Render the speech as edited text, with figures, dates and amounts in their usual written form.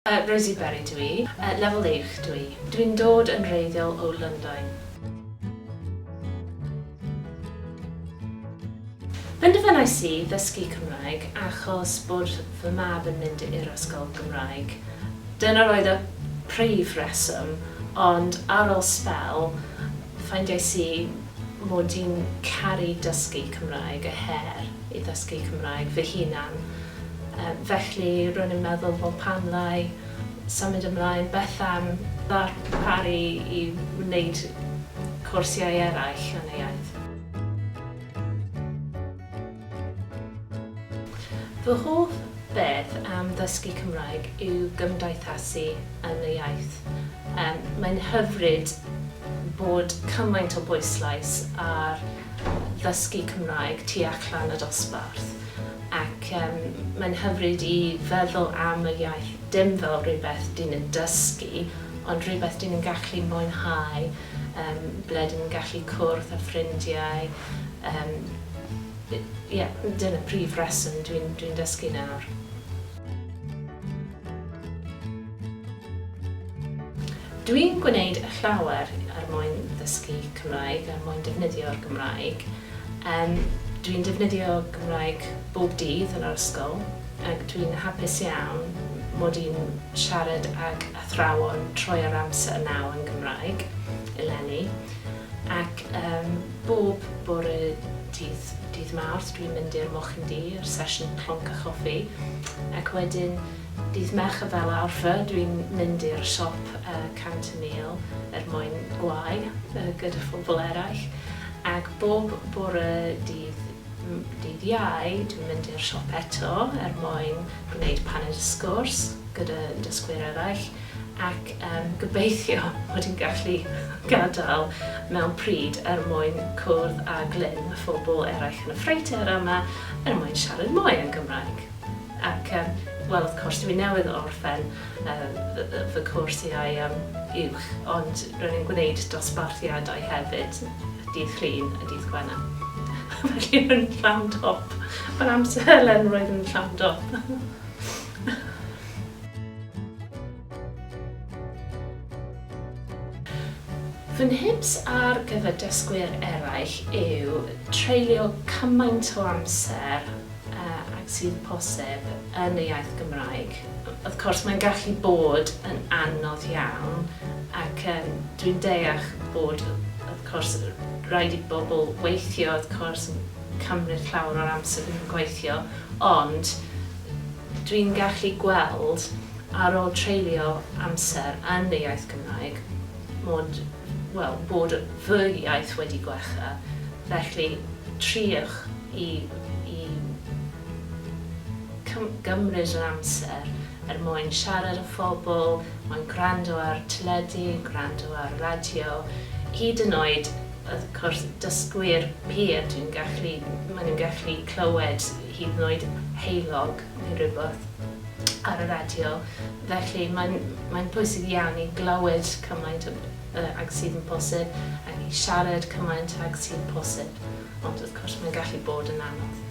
Rosie Berry dwi, lefel uwch dwi. Dwi'n dod yn wreiddiol o Lundain. Penderfynais i ddysgu Cymraeg achos bod fy mab yn mynd i'r ysgol Gymraeg. Dyna roedd y prif reswm, ond ar ôl sbel, ffeindiais i mod i'n caru dysgu Cymraeg, y her i ddysgu Cymraeg fy hunan. Felly, rwy'n yn meddwl fel panlau, symud ymlaen, beth am ddarparu i wneud cwrsiau eraill yn y iaith. Fy hoff beth am ddysgu Cymraeg yw gymdeithasu yn y iaith. Mae'n hyfryd bod cymaint o bwyslais ar ddysgu Cymraeg tu allan y dosbarth. Ac mae'n hyfryd i feddwl am y iaith, dim fel rhywbeth dyn yn dysgu, ond rhywbeth dyn yn gallu mwynhau, ble dyn yn gallu cwrdd â ffrindiau. Dyna prif reswm dwi'n dysgu nawr. Dwi'n gwneud y llawer mwyn ddysgu Cymraeg, mwyn defnyddio'r Gymraeg. Dwi'n defnyddio Gymraeg bob dydd yn yr ysgol, ac dwi'n hapus iawn mod i'n siarad ag athrawon trwy'r amser naw yn Gymraeg, eleni. Ac bob bore dydd Mawrth dwi'n mynd i'r Moch yn Dŷ, yr sesiwn clonc a choffi, ac wedyn dydd Mercher fel arfer dwi'n mynd i'r siop Cantonil mwyn gwau gyda phobl eraill. Ac bob bore dydd Iau, dwi'n mynd i'r siop eto mwyn gwneud paned y sgwrs gyda dysgwyr eraill, ac gobeithio bod i'n gallu gadael mewn pryd mwyn cwrdd â glyn y phobl eraill yn y ffreutur yma mwyn siarad mwy yn Gymraeg. Ac, wrth gwrs, dwi'n newydd orffen fy cwrsiau uwch, ond rwy'n gwneud dosbarthiadau hefyd, dydd Llun a dydd Gwener. Felly rwy'n llawn dop. Mae'n amser helen roedd yn llawn dop. Fy nhibs ar gyfer dysgwyr eraill yw treulio cymaint o amser ac sydd posib yn y iaith Gymraeg. Wrth gwrs, mae'n gallu bod yn anodd iawn, ac dwi'n deall bod, wrth gwrs, rhaid i bobl weithio, wrth gwrs, cymryd llawer o'r amser yn gweithio, ond dwi'n gallu gweld ar ôl treulio amser yn y iaith Gymraeg bod fy iaith wedi gwella. Felly, triwch i gymryd yr amser mwyn siarad â phobl, mwyn gwrando ar teledu, gwrando ar radio, hyd yn oed, wrth gwrs, dysgwyr hir maen nhw'n gallu clywed hyd yn oed heilog neu rhywbeth ar y radio. Felly mae'n bwysig iawn i glywed cymaint ag sydd yn posib, ac i siarad cymaint ag sydd yn posib. Ond wrth gwrs mae'n gallu bod yn anodd.